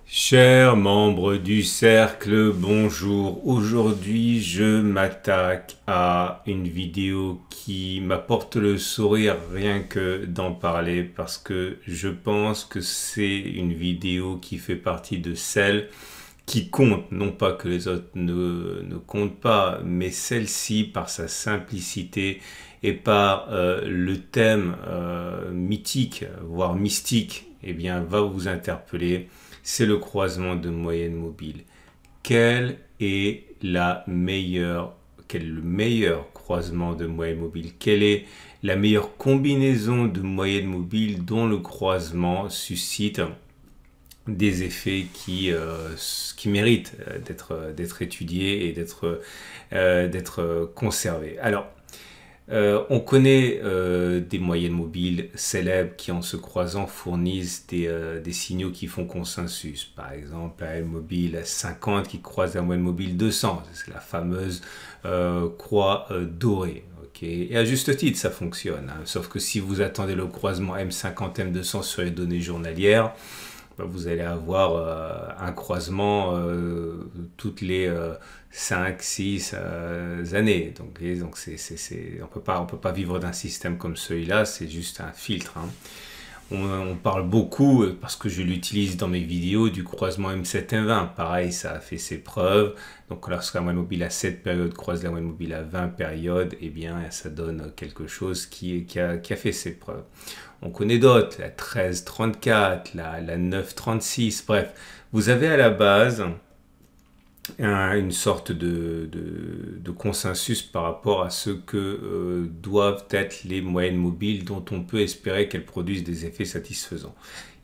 Chers membres du cercle, bonjour. Aujourd'hui, je m'attaque à une vidéo qui m'apporte le sourire rien que d'en parler parce que je pense que c'est une vidéo qui fait partie de celles qui comptent. Non pas que les autres ne comptent pas, mais celle-ci, par sa simplicité et par le thème mythique, voire mystique, eh bien, va vous interpeller. C'est le croisement de moyenne mobile. Quel est le meilleur croisement de moyenne mobile? Quelle est la meilleure combinaison de moyenne mobile dont le croisement suscite des effets qui méritent d'être étudiés et d'être conservés? Alors, on connaît des moyennes mobiles célèbres qui, en se croisant, fournissent des signaux qui font consensus. Par exemple, la moyenne mobile 50 qui croise la moyenne mobile 200. C'est la fameuse croix dorée. Okay. Et à juste titre, ça fonctionne. Hein. Sauf que si vous attendez le croisement M50, M200 sur les données journalières, vous allez avoir un croisement toutes les 5-6 années. Donc on peut pas vivre d'un système comme celui-là, c'est juste un filtre. Hein. On parle beaucoup, parce que je l'utilise dans mes vidéos, du croisement M7-M20. Pareil, ça a fait ses preuves. Donc lorsque la moyenne mobile à 7 périodes croise la moyenne mobile à 20 périodes, eh bien ça donne quelque chose qui a fait ses preuves. On connaît d'autres, la 13-34, la 9-36, bref. Vous avez à la base une sorte de consensus par rapport à ce que doivent être les moyennes mobiles dont on peut espérer qu'elles produisent des effets satisfaisants.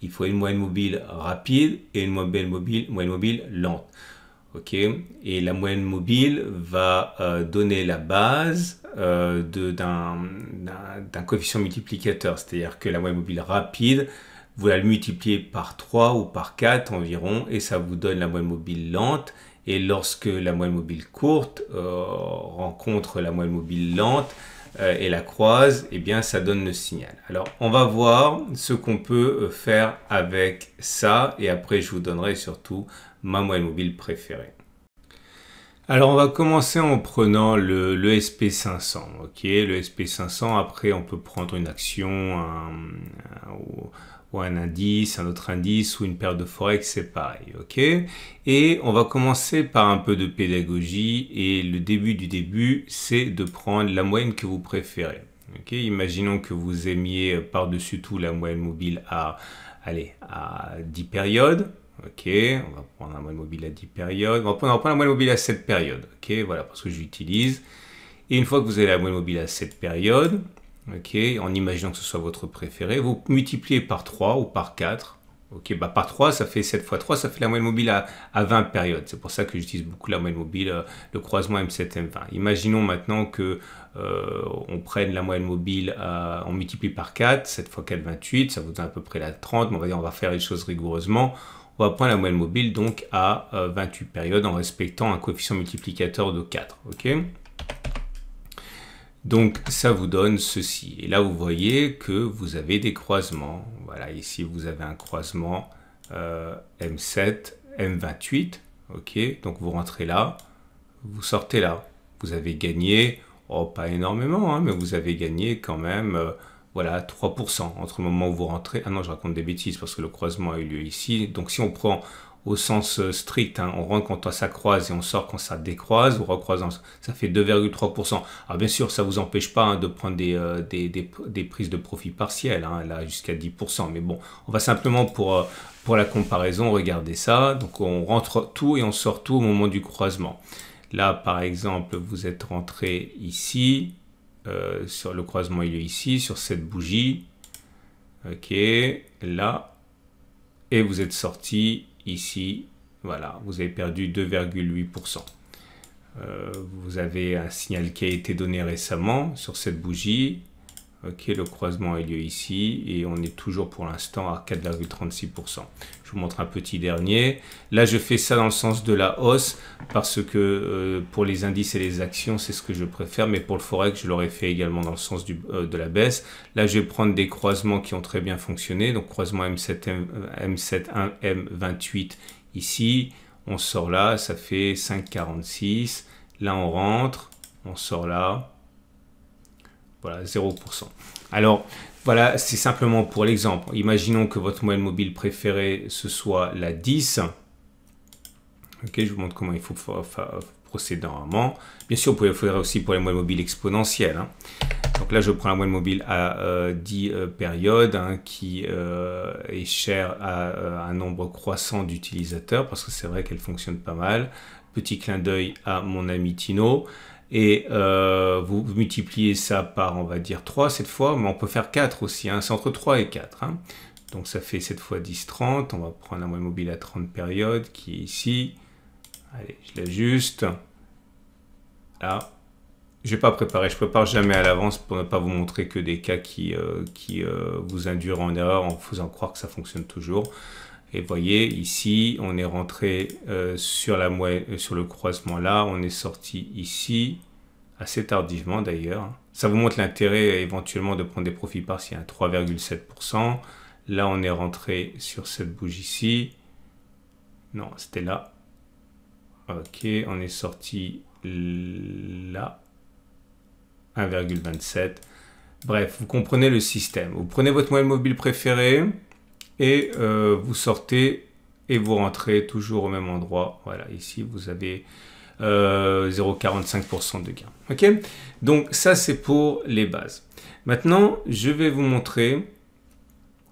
Il faut une moyenne mobile rapide et une moyenne mobile lente. Okay. Et la moyenne mobile va donner la base d'un coefficient multiplicateur, c'est-à-dire que la moyenne mobile rapide, vous la multipliez par 3 ou par 4 environ, et ça vous donne la moyenne mobile lente. Et lorsque la moyenne mobile courte rencontre la moyenne mobile lente et la croise, eh bien ça donne le signal. Alors on va voir ce qu'on peut faire avec ça, et après je vous donnerai surtout ma moyenne mobile préférée. Alors on va commencer en prenant le SP500. Okay, le SP500, après on peut prendre une action ou un indice, un autre indice ou une paire de forex, c'est pareil. Okay, et on va commencer par un peu de pédagogie, et le début du début, c'est de prendre la moyenne que vous préférez. Okay, imaginons que vous aimiez par-dessus tout la moyenne mobile à 10 périodes. Ok, on va prendre la moyenne mobile à 10 périodes. On va prendre la moyenne mobile à 7 périodes. Ok, voilà, parce que j'utilise. Et une fois que vous avez la moyenne mobile à 7 périodes, ok, en imaginant que ce soit votre préféré, vous multipliez par 3 ou par 4. Ok, bah par 3, ça fait 7 fois 3, ça fait la moyenne mobile à 20 périodes. C'est pour ça que j'utilise beaucoup la moyenne mobile, le croisement M7-M20. Imaginons maintenant que on prenne la moyenne mobile, on multiplie par 4, 7 fois 4, 28, ça vous donne à peu près la 30, mais on va faire les choses rigoureusement. On va prendre la moyenne mobile donc à 28 périodes en respectant un coefficient multiplicateur de 4. Okay, donc ça vous donne ceci. Et là vous voyez que vous avez des croisements. Voilà, ici vous avez un croisement M7, M28. Ok, donc vous rentrez là, vous sortez là. Vous avez gagné, oh, pas énormément, hein, mais vous avez gagné quand même... voilà, 3% entre le moment où vous rentrez. Ah non, je raconte des bêtises parce que le croisement a eu lieu ici. Donc si on prend au sens strict, hein, on rentre quand ça croise et on sort quand ça décroise ou recroisant, ça fait 2,3%. Alors bien sûr, ça ne vous empêche pas, hein, de prendre des prises de profit partielles, hein, là jusqu'à 10%. Mais bon, on va simplement pour la comparaison regarder ça. Donc on rentre tout et on sort tout au moment du croisement. Là, par exemple, vous êtes rentré ici. Sur le croisement, il est ici, sur cette bougie. Ok, là. Et vous êtes sorti ici. Voilà, vous avez perdu 2,8%. Vous avez un signal qui a été donné récemment sur cette bougie. Ok, le croisement a lieu ici et on est toujours pour l'instant à 4,36%. Je vous montre un petit dernier. Là, je fais ça dans le sens de la hausse parce que pour les indices et les actions, c'est ce que je préfère. Mais pour le Forex, je l'aurais fait également dans le sens de la baisse. Là, je vais prendre des croisements qui ont très bien fonctionné. Donc, croisement M7, M7, 1, M28 ici. On sort là, ça fait 5,46. Là, on rentre, on sort là. Voilà, 0%. Alors, voilà, c'est simplement pour l'exemple. Imaginons que votre moyenne mobile préférée, ce soit la 10. Ok, je vous montre comment il faut procéder normalement. Bien sûr, vous pouvez le faire aussi pour les moyennes mobiles exponentielles. Hein. Donc là, je prends la moyenne mobile à 10 périodes, hein, qui est chère à un nombre croissant d'utilisateurs, parce que c'est vrai qu'elle fonctionne pas mal. Petit clin d'œil à mon ami Tino. Et vous multipliez ça par, on va dire, 3 cette fois, mais on peut faire 4 aussi, hein, c'est entre 3 et 4. Hein. Donc ça fait cette fois 10, 30. On va prendre la moyenne mobile à 30 périodes, qui est ici. Allez, je l'ajuste. Là. Je ne vais pas préparer, je ne prépare jamais à l'avance pour ne pas vous montrer que des cas qui vous induiront en erreur en faisant croire que ça fonctionne toujours. Et vous voyez, ici, on est rentré sur le croisement là, on est sorti ici, assez tardivement d'ailleurs. Ça vous montre l'intérêt éventuellement de prendre des profits partiels à 3,7%. Là, on est rentré sur cette bougie ici. Non, c'était là. Ok, on est sorti là. 1,27. Bref, vous comprenez le système. Vous prenez votre moyenne mobile préférée. Et vous sortez et vous rentrez toujours au même endroit. Voilà, ici, vous avez 0,45% de gain. OK? Donc, ça, c'est pour les bases. Maintenant, je vais vous montrer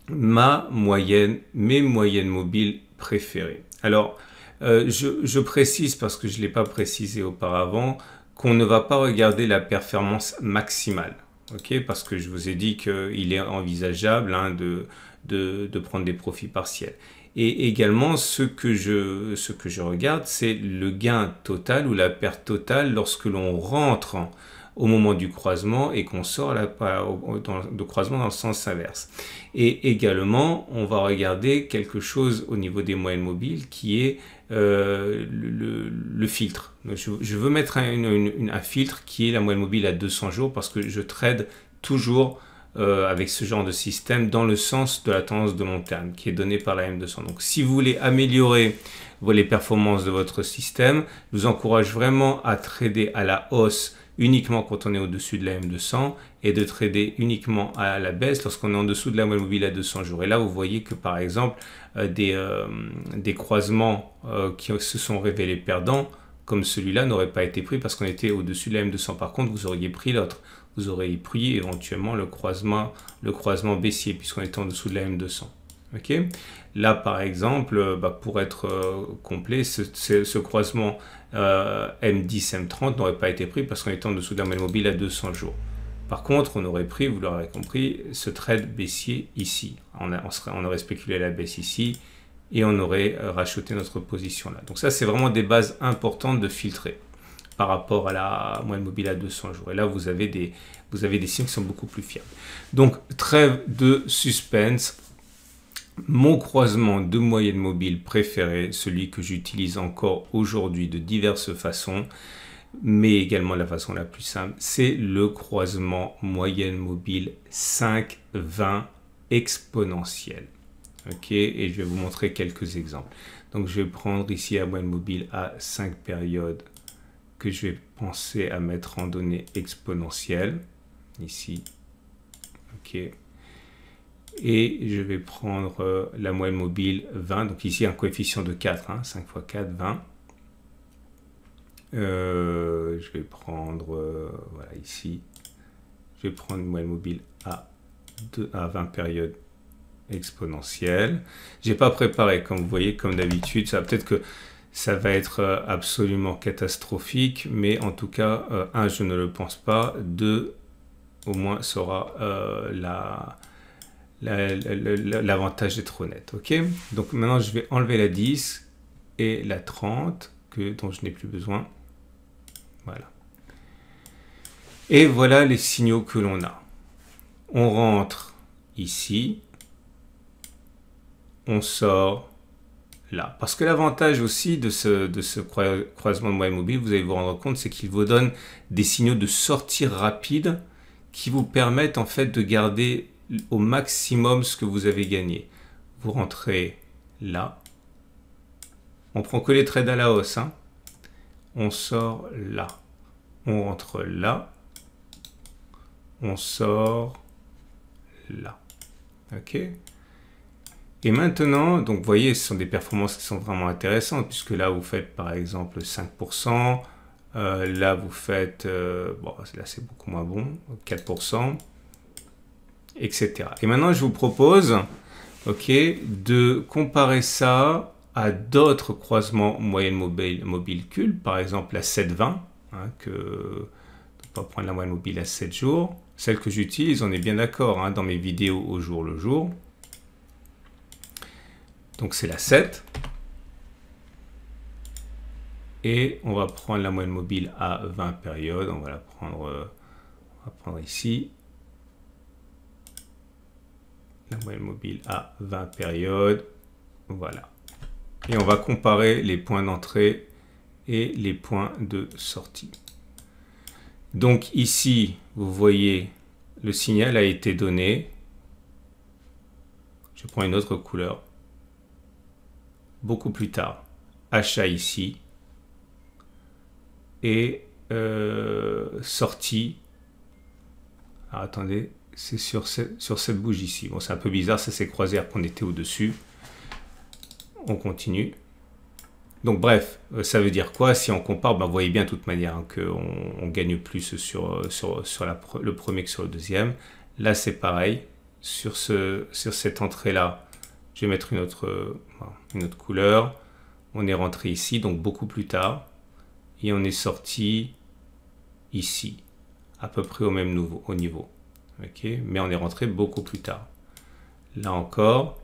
mes moyennes mobiles préférées. Alors, je précise, parce que je ne l'ai pas précisé auparavant, qu'on ne va pas regarder la performance maximale. OK? Parce que je vous ai dit qu'il est envisageable, hein, de prendre des profits partiels. Et également, ce que je regarde, c'est le gain total ou la perte totale lorsque l'on rentre au moment du croisement et qu'on sort de croisement dans le sens inverse. Et également, on va regarder quelque chose au niveau des moyennes mobiles qui est le filtre. Donc, je veux mettre un filtre qui est la moyenne mobile à 200 jours parce que je trade toujours avec ce genre de système dans le sens de la tendance de long terme qui est donnée par la M200. Donc si vous voulez améliorer les performances de votre système, je vous encourage vraiment à trader à la hausse uniquement quand on est au-dessus de la M200 et de trader uniquement à la baisse lorsqu'on est en dessous de la moyenne mobile à 200 jours. Et là, vous voyez que par exemple, des croisements qui se sont révélés perdants, comme celui-là, n'auraient pas été pris parce qu'on était au-dessus de la M200. Par contre, vous auriez pris l'autre. Vous auriez pris éventuellement le croisement baissier puisqu'on était en dessous de la M200. Okay. Là, par exemple, pour être complet, ce croisement M10, M30 n'aurait pas été pris parce qu'on était en dessous de la moyenne mobile à 200 jours. Par contre, on aurait pris, vous l'aurez compris, ce trade baissier ici. On aurait spéculé à la baisse ici et on aurait racheté notre position là. Donc ça, c'est vraiment des bases importantes de filtrer par rapport à la moyenne mobile à 200 jours. Et là, vous avez des signes qui sont beaucoup plus fiables. Donc, trêve de suspense. Mon croisement de moyenne mobile préféré, celui que j'utilise encore aujourd'hui de diverses façons, mais également la façon la plus simple, c'est le croisement moyenne mobile 5-20 exponentielle. Ok, et je vais vous montrer quelques exemples. Donc, je vais prendre ici la moyenne mobile à 5 périodes que je vais penser à mettre en données exponentielles, ici, ok, et je vais prendre la moyenne mobile 20, donc ici un coefficient de 4, hein, 5 x 4, 20, je vais prendre, voilà, ici, je vais prendre une moyenne mobile à 20 périodes exponentielles. Je n'ai pas préparé, comme vous voyez, comme d'habitude, ça peut-être que ça va être absolument catastrophique, mais en tout cas, un, je ne le pense pas, deux, au moins, ça aura l'avantage d'être honnête. Ok, donc maintenant, je vais enlever la 10 et la 30, dont je n'ai plus besoin. Voilà. Et voilà les signaux que l'on a. On rentre ici. On sort là. Parce que l'avantage aussi de ce croisement de moyenne mobile, vous allez vous rendre compte, c'est qu'il vous donne des signaux de sortie rapide qui vous permettent en fait de garder au maximum ce que vous avez gagné. Vous rentrez là. On prend que les trades à la hausse. Hein. On sort là. On rentre là. On sort là. OK. Et maintenant, donc vous voyez, ce sont des performances qui sont vraiment intéressantes, puisque là, vous faites par exemple 5%. Là, vous faites, bon, là, c'est beaucoup moins bon, 4%, etc. Et maintenant, je vous propose, OK, de comparer ça à d'autres croisements moyenne mobile cul, par exemple la 720, hein, on va prendre la moyenne mobile à 7 jours. Celle que j'utilise, on est bien d'accord, hein, dans mes vidéos au jour le jour. Donc c'est la 7. Et on va prendre la moyenne mobile à 20 périodes. On va la prendre ici. La moyenne mobile à 20 périodes. Voilà. Et on va comparer les points d'entrée et les points de sortie. Donc ici, vous voyez, le signal a été donné. Je prends une autre couleur. Beaucoup plus tard, achat ici et sortie. Alors attendez, c'est sur cette bougie ici. Bon, c'est un peu bizarre, ça s'est croisé alors qu'on était au-dessus. On continue. Donc bref, ça veut dire quoi? Si on compare, ben, vous voyez bien de toute manière hein, qu'on gagne plus sur le premier que sur le deuxième. Là, c'est pareil. Sur cette entrée-là, je vais mettre une autre couleur. On est rentré ici, donc beaucoup plus tard. Et on est sorti ici, à peu près au même niveau. Okay, mais on est rentré beaucoup plus tard. Là encore,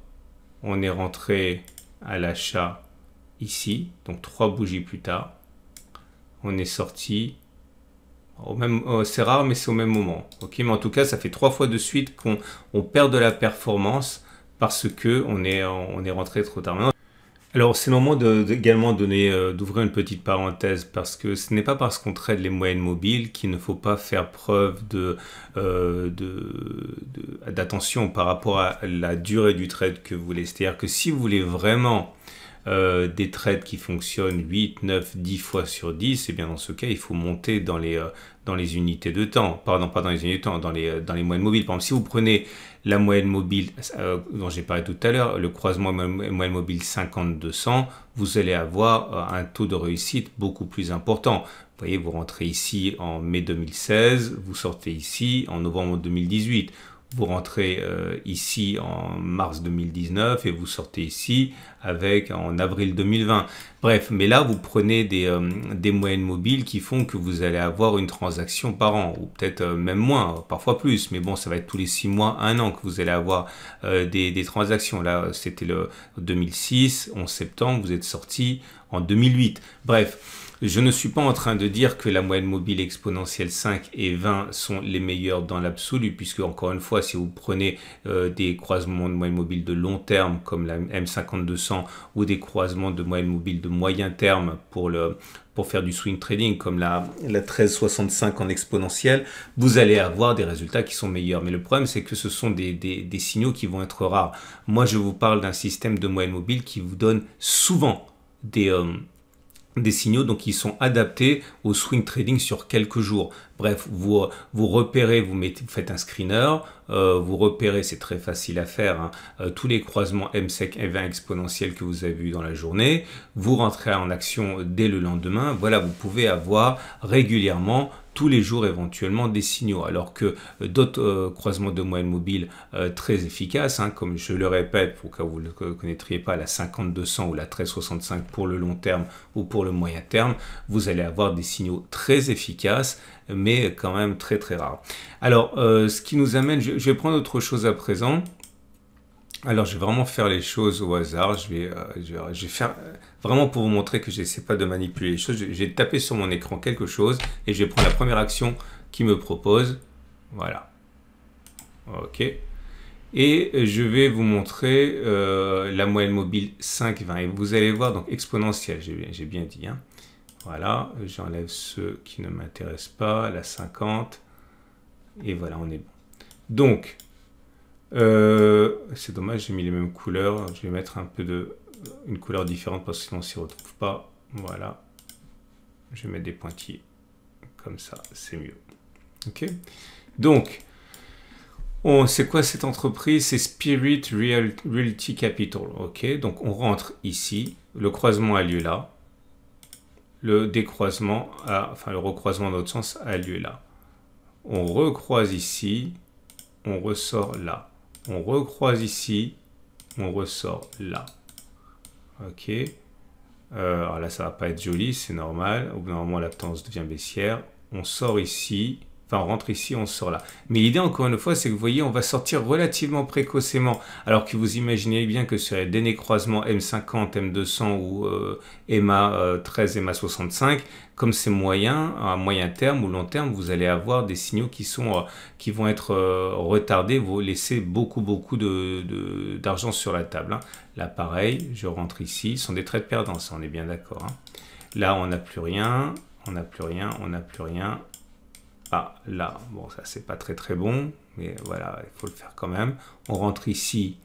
on est rentré à l'achat ici, donc 3 bougies plus tard. On est sorti au même... c'est rare, mais c'est au même moment. Okay, mais en tout cas, ça fait 3 fois de suite qu'on perd de la performance parce qu'on est rentré trop tard. Maintenant, alors, c'est le moment également d'ouvrir une petite parenthèse parce que ce n'est pas parce qu'on trade les moyennes mobiles qu'il ne faut pas faire preuve d'attention par rapport à la durée du trade que vous voulez. C'est-à-dire que si vous voulez vraiment des trades qui fonctionnent 8, 9, 10 fois sur 10, et bien dans ce cas, il faut monter dans les unités de temps. Pardon, pas dans les unités de temps, dans les moyennes mobiles. Par exemple, si vous prenez la moyenne mobile dont j'ai parlé tout à l'heure, le croisement moyenne mobile 50-200, vous allez avoir un taux de réussite beaucoup plus important. Vous voyez, vous rentrez ici en mai 2016, vous sortez ici en novembre 2018. Vous rentrez ici en mars 2019 et vous sortez ici en avril 2020. Bref, mais là, vous prenez des moyennes mobiles qui font que vous allez avoir une transaction par an, ou peut-être même moins, parfois plus. Mais bon, ça va être tous les 6 mois, 1 an que vous allez avoir des transactions. Là, c'était le 2006, 11 septembre, vous êtes sorti en 2008. Bref. Je ne suis pas en train de dire que la moyenne mobile exponentielle 5 et 20 sont les meilleures dans l'absolu, puisque encore une fois, si vous prenez des croisements de moyenne mobile de long terme comme la M50-200 ou des croisements de moyenne mobile de moyen terme pour faire du swing trading comme la 1365 en exponentielle, vous allez avoir des résultats qui sont meilleurs. Mais le problème, c'est que ce sont des signaux qui vont être rares. Moi, je vous parle d'un système de moyenne mobile qui vous donne souvent des signaux donc qui sont adaptés au swing trading sur quelques jours. Bref, vous repérez, vous faites un screener, vous repérez, c'est très facile à faire, hein, tous les croisements M5 et 20 exponentiels que vous avez vus dans la journée, vous rentrez en action dès le lendemain. Voilà, vous pouvez avoir régulièrement tous les jours éventuellement des signaux, alors que d'autres croisements de moyenne mobile très efficaces, hein, comme je le répète, pour que vous ne connaîtriez pas la 50-200 ou la 1365 pour le long terme ou pour le moyen terme, vous allez avoir des signaux très efficaces, mais quand même très très rares. Alors, ce qui nous amène, je vais prendre autre chose à présent. Alors, je vais vraiment faire les choses au hasard. Je vais faire vraiment pour vous montrer que je n'essaie pas de manipuler les choses. Je vais taper sur mon écran quelque chose et je vais prendre la première action qui me propose. Voilà. Ok. Et je vais vous montrer la moyenne mobile 5-20. Et vous allez voir, donc exponentielle, j'ai bien dit. Hein. Voilà, j'enlève ceux qui ne m'intéressent pas, la 50. Et voilà, on est bon. Donc, c'est dommage, j'ai mis les mêmes couleurs. Je vais mettre un peu une couleur différente parce que sinon on s'y retrouve pas. Voilà. Je vais mettre des pointillés. Comme ça, c'est mieux. Ok. Donc, c'est quoi cette entreprise? C'est Spirit Realty Capital. Ok. Donc, on rentre ici. Le croisement a lieu là. Le décroisement, enfin le recroisement dans l'autre sens a lieu là. On recroise ici. On ressort là. On recroise ici. On ressort là. Ok. Alors là, ça va pas être joli, c'est normal. Au bout d'un moment, la tendance devient baissière. On sort ici. Enfin, on rentre ici, on sort là. Mais l'idée, encore une fois, c'est que vous voyez, on va sortir relativement précocement. Alors que vous imaginez bien que sur les derniers croisements M50, M200 ou EMA 13, EMA 65, comme c'est moyen, à moyen terme ou long terme, vous allez avoir des signaux qui vont être retardés, vous laissez beaucoup d'argent sur la table. Hein. Là, pareil, je rentre ici. Ce sont des traits perdants, ça, on est bien d'accord. Hein. Là, on n'a plus rien. On n'a plus rien. On n'a plus rien. Ah, là, bon, ça, c'est pas très bon. Mais voilà, il faut le faire quand même. On rentre ici.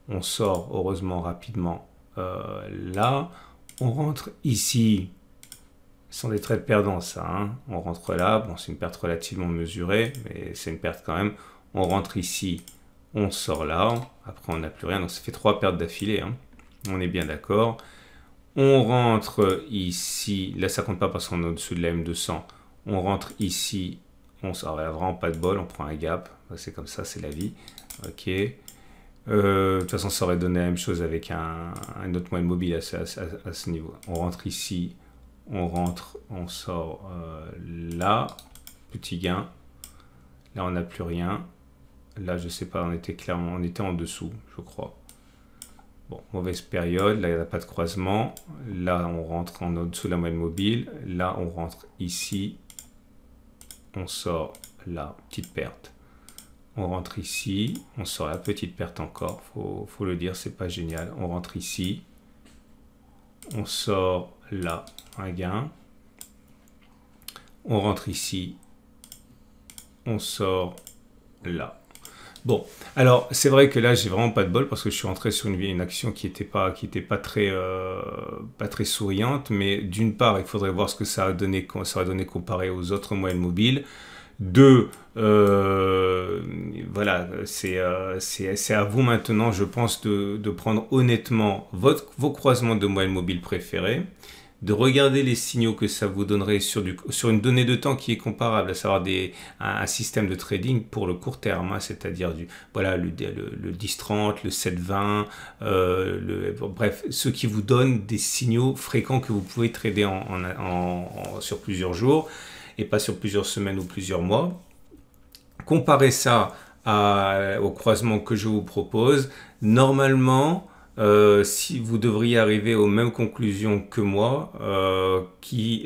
On sort, heureusement, rapidement. Là, on rentre ici. Ce sont des traits perdants, ça. Hein. On rentre là. Bon, c'est une perte relativement mesurée, mais c'est une perte quand même. On rentre ici. On sort là. Après, on n'a plus rien. Donc, ça fait 3 pertes d'affilée. Hein. On est bien d'accord. On rentre ici. Là, ça compte pas parce qu'on est au-dessus de la M200. On rentre ici. On sort. Vraiment pas de bol. On prend un gap. C'est comme ça, c'est la vie. Ok. De toute façon, ça aurait donné la même chose avec un autre moyen mobile à ce niveau. On rentre ici. On rentre. On sort là. Petit gain. Là, on n'a plus rien. Là, je sais pas. On était en dessous, je crois. Bon, mauvaise période, là il n'y a pas de croisement, là on rentre en dessous de la moyenne mobile, là on rentre ici, on sort là, petite perte, on rentre ici, on sort la petite perte encore, faut le dire, c'est pas génial, on rentre ici, on sort là, un gain, on rentre ici, on sort là. Bon, alors c'est vrai que là j'ai vraiment pas de bol parce que je suis rentré sur une action qui était pas très souriante, mais d'une part il faudrait voir ce que ça aurait donné comparé aux autres moyennes mobiles. Deux, voilà, c'est à vous maintenant, je pense, de prendre honnêtement vos croisements de moyennes mobiles préférés, de regarder les signaux que ça vous donnerait sur une donnée de temps qui est comparable, à savoir un système de trading pour le court terme, hein, c'est-à-dire voilà, le 10-30, le 7-20, bref, ceux qui vous donnent des signaux fréquents que vous pouvez trader sur plusieurs jours et pas sur plusieurs semaines ou plusieurs mois. Comparez ça au croisement que je vous propose. Normalement, si vous devriez arriver aux mêmes conclusions que moi, qui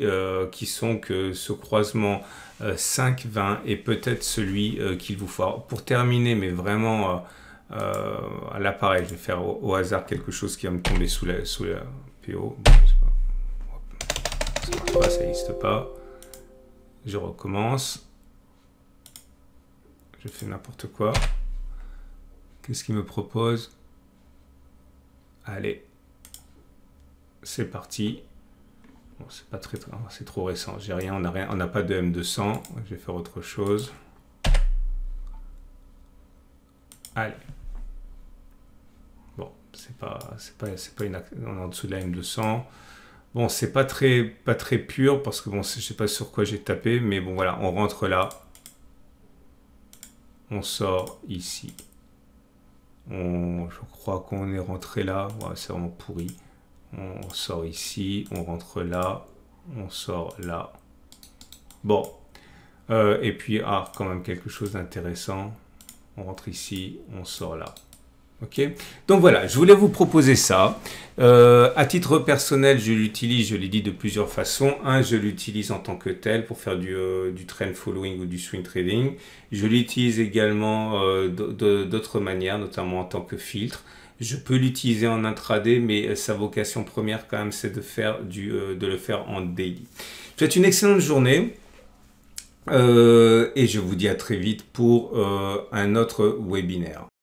sont que ce croisement 5-20 est peut-être celui qu'il vous faut. Alors, pour terminer, mais vraiment à l'appareil, je vais faire au hasard quelque chose qui va me tomber sous la PO. Bon, ça n'existe pas. Je recommence. Je fais n'importe quoi. Qu'est-ce qu'il me propose? Allez, c'est parti. Bon, c'est pas c'est trop récent. J'ai rien, on n'a pas de M200. Je vais faire autre chose. Allez. Bon, c'est pas on est en dessous de la M200. Bon, c'est pas très pur parce que bon, je sais pas sur quoi j'ai tapé, mais bon voilà, on rentre là. On sort ici. Je crois qu'on est rentré là. Ouais, c'est vraiment pourri. On sort ici, on rentre là, on sort là. Bon. Et puis, quand même quelque chose d'intéressant. On rentre ici, on sort là. Ok, donc voilà, je voulais vous proposer ça. À titre personnel, je l'utilise, je l'ai dit de plusieurs façons. Un, je l'utilise en tant que tel pour faire du trend following ou du swing trading. Je l'utilise également d'autres manières, notamment en tant que filtre. Je peux l'utiliser en intraday, mais sa vocation première quand même, c'est de le faire en daily. Je vous souhaite une excellente journée et je vous dis à très vite pour un autre webinaire.